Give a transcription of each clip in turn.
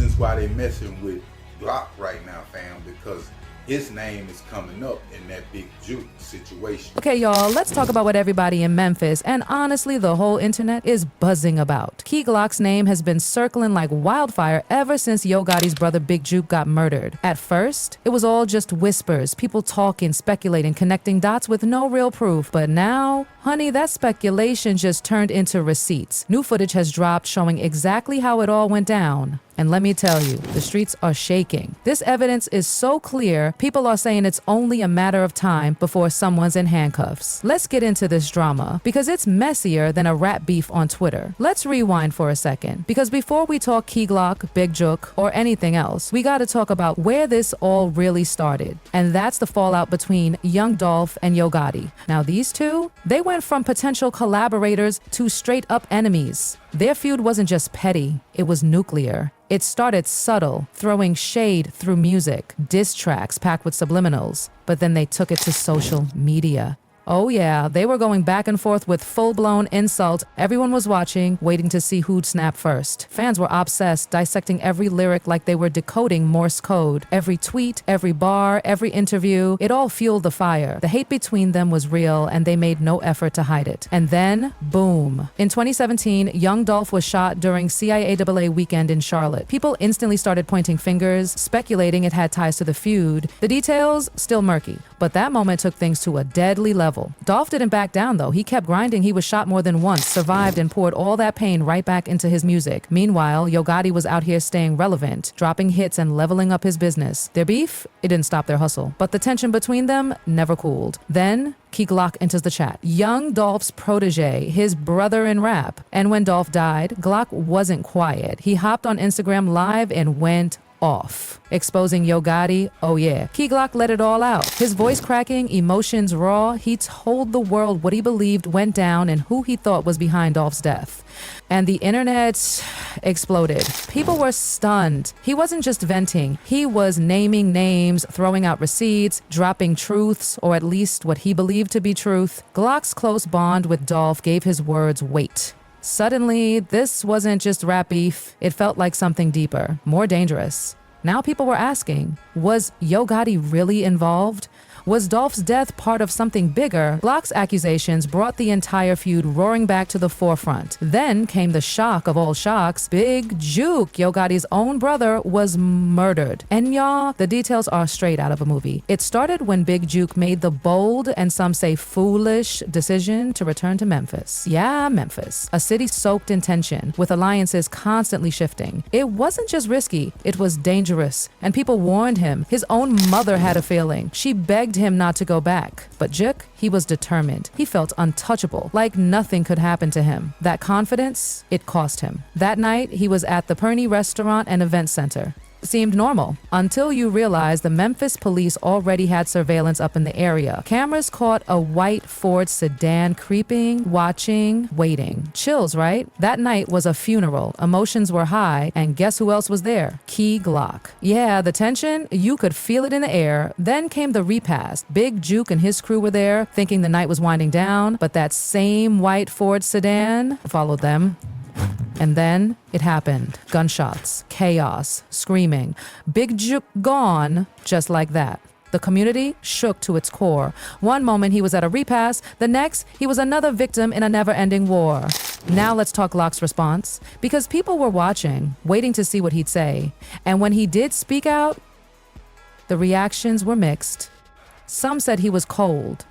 reasons why they messing with Glock right now, fam, because his name is coming up in that Big Juke situation. Okay, y'all, let's talk about what everybody in Memphis, and honestly, the whole internet is buzzing about. Key Glock's name has been circling like wildfire ever since Yo Gotti's brother Big Juke got murdered. At first, it was all just whispers, people talking, speculating, connecting dots with no real proof. But now, honey, that speculation just turned into receipts. New footage has dropped showing exactly how it all went down. And let me tell you, the streets are shaking. This evidence is so clear, people are saying it's only a matter of time before someone's in handcuffs. Let's get into this drama, because it's messier than a rap beef on Twitter. Let's rewind for a second, because before we talk Key Glock, Big Juke, or anything else, we gotta talk about where this all really started. And that's the fallout between Young Dolph and Yo Gotti. Now these two, they went from potential collaborators to straight up enemies. Their feud wasn't just petty, it was nuclear. It started subtle, throwing shade through music, diss tracks packed with subliminals, but then they took it to social media. Oh yeah, they were going back and forth with full-blown insult. Everyone was watching, waiting to see who'd snap first. Fans were obsessed, dissecting every lyric like they were decoding Morse code. Every tweet, every bar, every interview, it all fueled the fire. The hate between them was real, and they made no effort to hide it. And then, boom. In 2017, Young Dolph was shot during CIAAA weekend in Charlotte. People instantly started pointing fingers, speculating it had ties to the feud. The details, still murky, but that moment took things to a deadly level. Dolph didn't back down though. He kept grinding. He was shot more than once, survived, and poured all that pain right back into his music. Meanwhile, Yo Gotti was out here staying relevant, dropping hits and leveling up his business. Their beef, it didn't stop their hustle, but the tension between them never cooled. Then Key Glock enters the chat. Young Dolph's protege, his brother in rap. And when Dolph died, Glock wasn't quiet. He hopped on Instagram Live and went off, exposing Yo Gotti. Oh yeah, Key Glock let it all out. His voice cracking, emotions raw. He told the world what he believed went down and who he thought was behind Dolph's death. And the internet exploded. People were stunned. He wasn't just venting. He was naming names, throwing out receipts, dropping truths, or at least what he believed to be truth. Glock's close bond with Dolph gave his words weight. Suddenly, this wasn't just rap beef. It felt like something deeper, more dangerous. Now people were asking, was Yo Gotti really involved? Was Dolph's death part of something bigger? Glock's accusations brought the entire feud roaring back to the forefront. Then came the shock of all shocks. Big Juke, Yo Gotti's own brother, was murdered. And y'all, the details are straight out of a movie. It started when Big Juke made the bold, and some say foolish, decision to return to Memphis. Yeah, Memphis. A city soaked in tension, with alliances constantly shifting. It wasn't just risky, it was dangerous. And people warned him. His own mother had a feeling. She begged him not to go back. But Juke, he was determined. He felt untouchable, like nothing could happen to him. That confidence, it cost him. That night, he was at the Perny Restaurant and Event Center. Seemed normal until you realize the Memphis police already had surveillance up in the area. Cameras caught a white Ford sedan creeping, watching, waiting. Chills, right? That night was a funeral. Emotions were high, and guess who else was there? Key Glock. Yeah, the tension, you could feel it in the air. Then came the repast. Big Juke and his crew were there, thinking the night was winding down, but that same white Ford sedan followed them. And then it happened. Gunshots, chaos, screaming. Big Juke gone just like that. The community shook to its core. One moment he was at a repast, the next he was another victim in a never-ending war. Now let's talk Glock's response, because people were watching, waiting to see what he'd say. And when he did speak out, the reactions were mixed. Some said he was cold,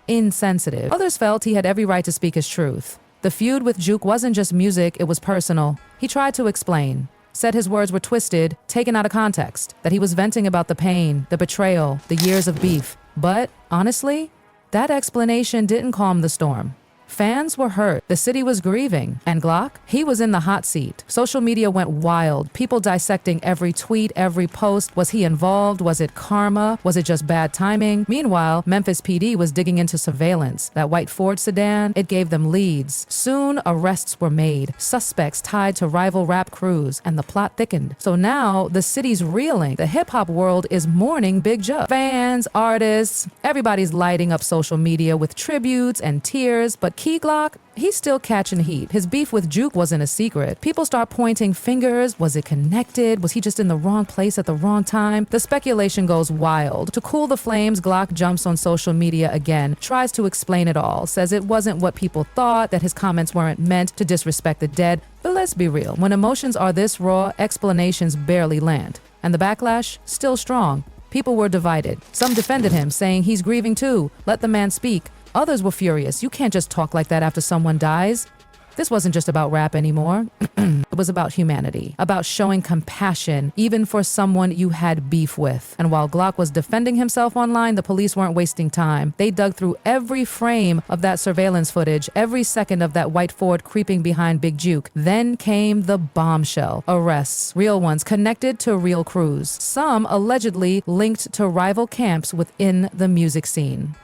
insensitive. Others felt he had every right to speak his truth. The feud with Juke wasn't just music, it was personal. He tried to explain, said his words were twisted, taken out of context, that he was venting about the pain, the betrayal, the years of beef. But honestly, that explanation didn't calm the storm. Fans were hurt. The city was grieving. And Glock, he was in the hot seat. Social media went wild. People dissecting every tweet, every post. Was he involved? Was it karma? Was it just bad timing? Meanwhile, Memphis PD was digging into surveillance. That white Ford sedan, it gave them leads. Soon, arrests were made. Suspects tied to rival rap crews. And the plot thickened. So now, the city's reeling. The hip-hop world is mourning Big Juke. Fans, artists, everybody's lighting up social media with tributes and tears. But Key Glock, he's still catching heat. His beef with Juke wasn't a secret. People start pointing fingers. Was it connected? Was he just in the wrong place at the wrong time? The speculation goes wild. To cool the flames, Glock jumps on social media again, tries to explain it all, says it wasn't what people thought, that his comments weren't meant to disrespect the dead. But let's be real, when emotions are this raw, explanations barely land. And the backlash, still strong. People were divided. Some defended him, saying he's grieving too. Let the man speak. Others were furious. You can't just talk like that after someone dies. This wasn't just about rap anymore. It was about humanity, about showing compassion, even for someone you had beef with. And while Glock was defending himself online, the police weren't wasting time. They dug through every frame of that surveillance footage, every second of that white Ford creeping behind Big Juke. Then came the bombshell. Arrests, real ones, connected to real crews. Some allegedly linked to rival camps within the music scene.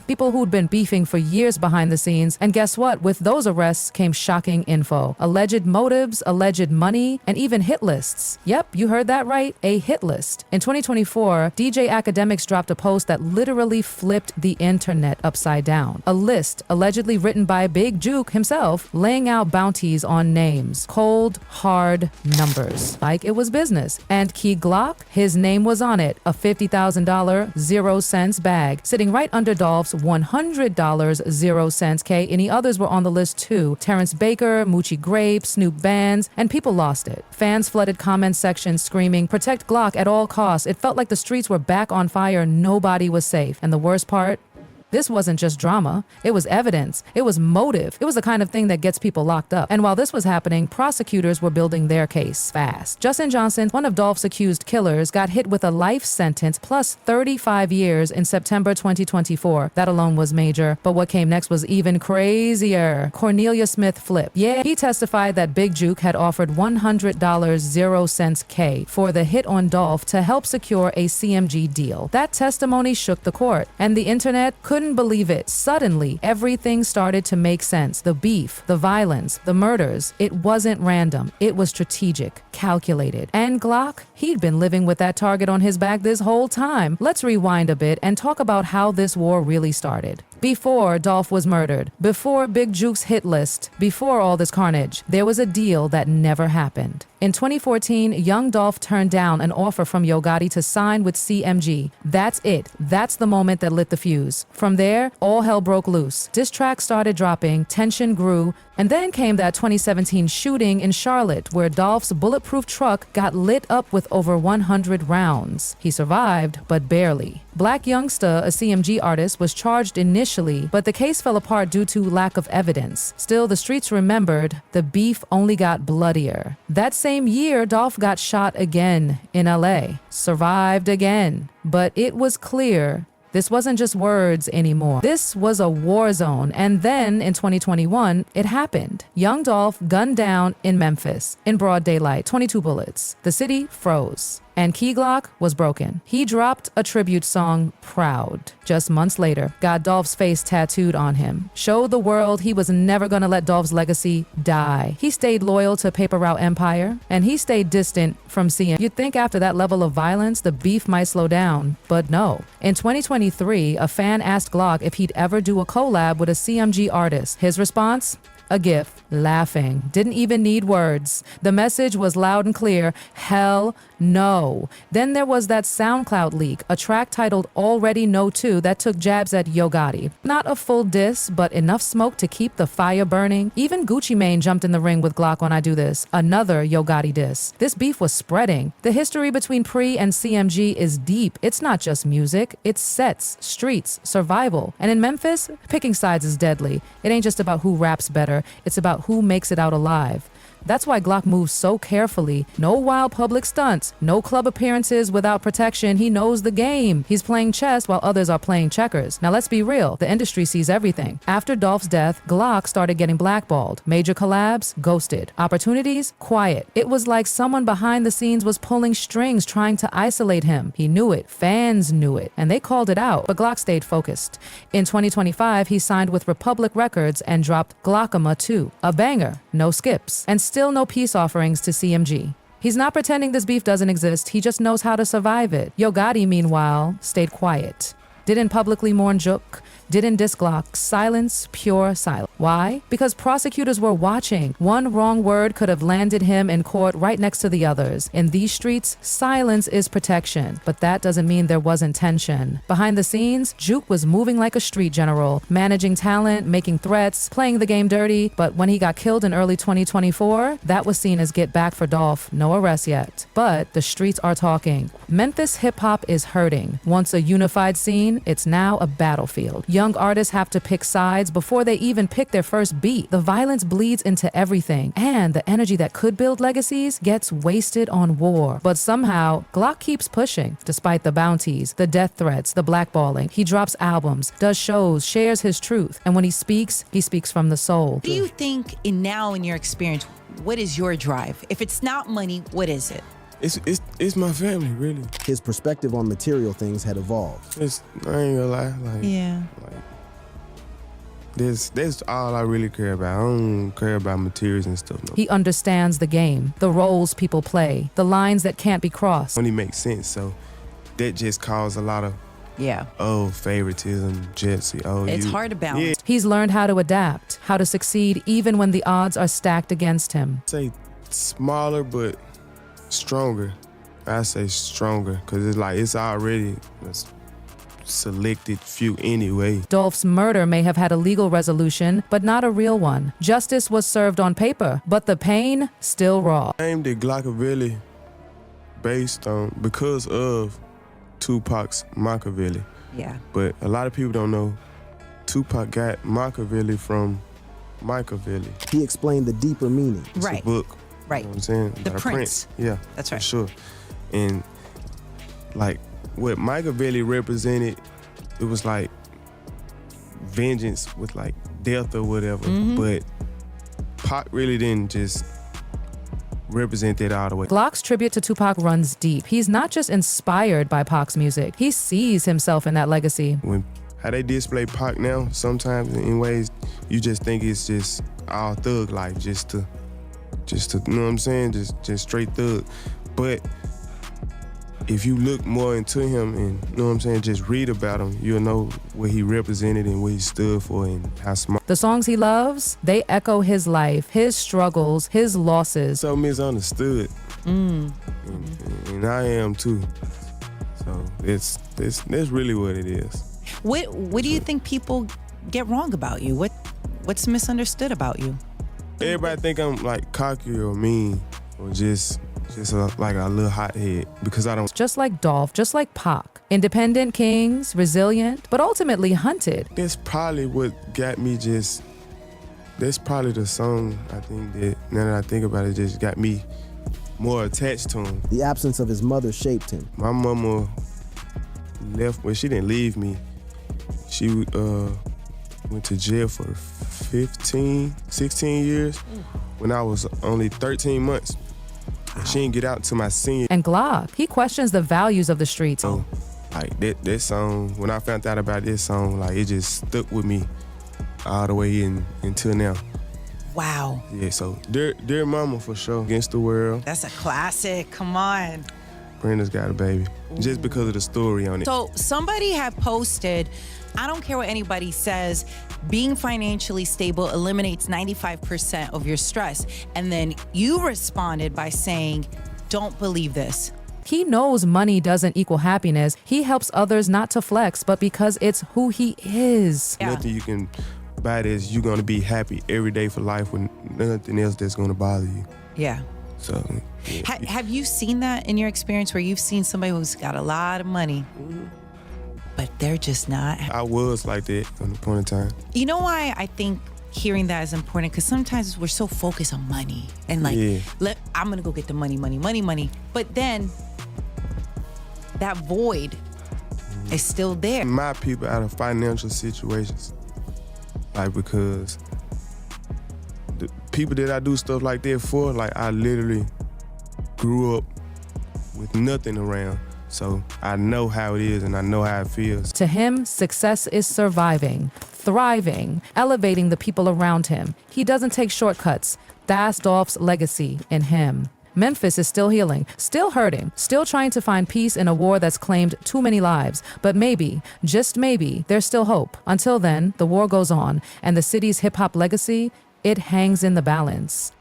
People who'd been beefing for years behind the scenes. And guess what? With those arrests came shocking info. Alleged motives, alleged money, and even hit lists. Yep, you heard that right, a hit list. In 2024, DJ Academics dropped a post that literally flipped the internet upside down. A list allegedly written by Big Juke himself, laying out bounties on names. Cold, hard numbers. Like it was business. And Key Glock, his name was on it. A $50,000 0 cents bag, sitting right under Dolph's $100 0 cents K. Any others were on the list too. Terrence Baker, Moochie Grape, Snoop Vans, and people lost it. Fans flooded comment sections screaming, "Protect Glock at all costs." It felt like the streets were back on fire. Nobody was safe. And the worst part? This wasn't just drama. It was evidence. It was motive. It was the kind of thing that gets people locked up. And while this was happening, prosecutors were building their case fast. Justin Johnson, one of Dolph's accused killers, got hit with a life sentence plus 35 years in September 2024. That alone was major. But what came next was even crazier. Cornelia Smith flip. Yeah, he testified that Big Juke had offered $100 0 cents K for the hit on Dolph to help secure a CMG deal. That testimony shook the court, and the internet couldn't believe it. Suddenly, everything started to make sense. The beef, the violence, the murders. It wasn't random. It was strategic, calculated. And Glock, he'd been living with that target on his back this whole time. Let's rewind a bit and talk about how this war really started. Before Dolph was murdered, before Big Juke's hit list, before all this carnage, there was a deal that never happened. In 2014, young Dolph turned down an offer from Yo Gotti to sign with CMG. That's it. That's the moment that lit the fuse. From there, all hell broke loose. Diss tracks started dropping, tension grew, and then came that 2017 shooting in Charlotte, where Dolph's bulletproof truck got lit up with over 100 rounds. He survived, but barely. Black Youngsta, a CMG artist, was charged initially, but the case fell apart due to lack of evidence. Still, the streets remembered, the beef only got bloodier. That same year, Dolph got shot again in LA. Survived again. But it was clear this wasn't just words anymore. This was a war zone. And then in 2021, it happened. Young Dolph gunned down in Memphis in broad daylight, 22 bullets. The city froze. And Key Glock was broken. He dropped a tribute song, Proud. Just months later, got Dolph's face tattooed on him. Showed the world he was never gonna let Dolph's legacy die. He stayed loyal to Paper Route Empire, and he stayed distant from CM. You'd think after that level of violence, the beef might slow down, but no. In 2023, a fan asked Glock if he'd ever do a collab with a CMG artist. His response? A gif, laughing, didn't even need words. The message was loud and clear, hell no. Then there was that SoundCloud leak, a track titled Already Know 2 that took jabs at Yo Gotti. Not a full diss, but enough smoke to keep the fire burning. Even Gucci Mane jumped in the ring with Glock on I Do This, another Yo Gotti diss. This beef was spreading. The history between Pre and CMG is deep. It's not just music, it's sets, streets, survival. And in Memphis, picking sides is deadly. It ain't just about who raps better. It's about who makes it out alive. That's why Glock moves so carefully. No wild public stunts, no club appearances without protection. He knows the game. He's playing chess while others are playing checkers. Now let's be real, the industry sees everything. After Dolph's death, Glock started getting blackballed. Major collabs, ghosted. Opportunities, quiet. It was like someone behind the scenes was pulling strings trying to isolate him. He knew it, fans knew it, and they called it out, but Glock stayed focused. In 2025, he signed with Republic Records and dropped Glockama 2, a banger, no skips, and still no peace offerings to CMG. He's not pretending this beef doesn't exist, he just knows how to survive it. Yo Gotti, meanwhile, stayed quiet. Didn't publicly mourn Juke, didn't diss Glock. Silence, pure silence. Why? Because prosecutors were watching. One wrong word could have landed him in court right next to the others. In these streets, silence is protection, but that doesn't mean there wasn't tension. Behind the scenes, Juke was moving like a street general, managing talent, making threats, playing the game dirty, but when he got killed in early 2024, that was seen as get back for Dolph. No arrest yet. But the streets are talking. Memphis hip-hop is hurting. Once a unified scene, it's now a battlefield. Young artists have to pick sides before they even pick their first beat. The violence bleeds into everything, and the energy that could build legacies gets wasted on war. But somehow, Glock keeps pushing, despite the bounties, the death threats, the blackballing. He drops albums, does shows, shares his truth, and when he speaks from the soul. What do you think in your experience, what is your drive? If it's not money, what is it? It's my family, really. His perspective on material things had evolved. I ain't gonna lie, that's all I really care about. I don't care about materials and stuff. No. He understands the game, the roles people play, the lines that can't be crossed. Only makes sense, so that just caused a lot of favoritism, jealousy. It's hard to balance. Yeah. He's learned how to adapt, how to succeed even when the odds are stacked against him. Say smaller but stronger. I say stronger because it's already a selected few anyway. Dolph's murder may have had a legal resolution, but not a real one. Justice was served on paper, but the pain still raw. Named it Glockaville based on because of Tupac's Machiavelli. Yeah. But a lot of people don't know Tupac got Machiavelli from Machiavelli. He explained the deeper meaning. It's a book. Right. You know what I'm saying? The By Prince. Yeah. That's right. For sure. And like what Machiavelli represented, it was like vengeance with like death or whatever. But Pac really didn't just represent that all the way. Glock's tribute to Tupac runs deep. He's not just inspired by Pac's music. He sees himself in that legacy. When how they display Pac now, sometimes in ways you just think it's just all thug life, just to you know what I'm saying, just straight thug. But if you look more into him and, you know what I'm saying, just read about him, you'll know what he represented and what he stood for and how smart. The songs he loves, they echo his life, his struggles, his losses. So misunderstood. And I am too. So that's really what it is. What do you think people get wrong about you? What's misunderstood about you? Everybody think I'm like cocky or mean or just like a little hothead because I don't. Just like Dolph, just like Pac. Independent kings, resilient, but ultimately hunted. That's probably what got me that's probably the song I think that, now that I think about it, just got me more attached to him. The absence of his mother shaped him. My mama left, well, she didn't leave me. She went to jail for 16 years when I was only 13 months. And she didn't get out to my senior. And Glock, he questions the values of the streets. So, like that song, when I found out about this song, like it just stuck with me all the way until now. Wow. Yeah, so Dear Mama for sure. Against the World. That's a classic. Come on. Brenda's Got a Baby. Just because of the story on it. So somebody had posted, I don't care what anybody says, being financially stable eliminates 95% of your stress. And then you responded by saying, don't believe this. He knows money doesn't equal happiness. He helps others not to flex, but because it's who he is. Yeah. Nothing you can buy this, you're gonna be happy every day for life with nothing else that's gonna bother you. Yeah. So, yeah. Have you seen that in your experience where you've seen somebody who's got a lot of money, but they're just not? I was like that at a point in time. You know why I think hearing that is important? Because sometimes we're so focused on money and like, I'm going to go get the money. But then that void is still there. My people out of financial situations, like because the people that I do stuff like that for, like I literally grew up with nothing around. So I know how it is and I know how it feels. To him, success is surviving, thriving, elevating the people around him. He doesn't take shortcuts. That's Dolph's legacy in him. Memphis is still healing, still hurting, still trying to find peace in a war that's claimed too many lives. But maybe, just maybe, there's still hope. Until then, the war goes on, and the city's hip-hop legacy, it hangs in the balance.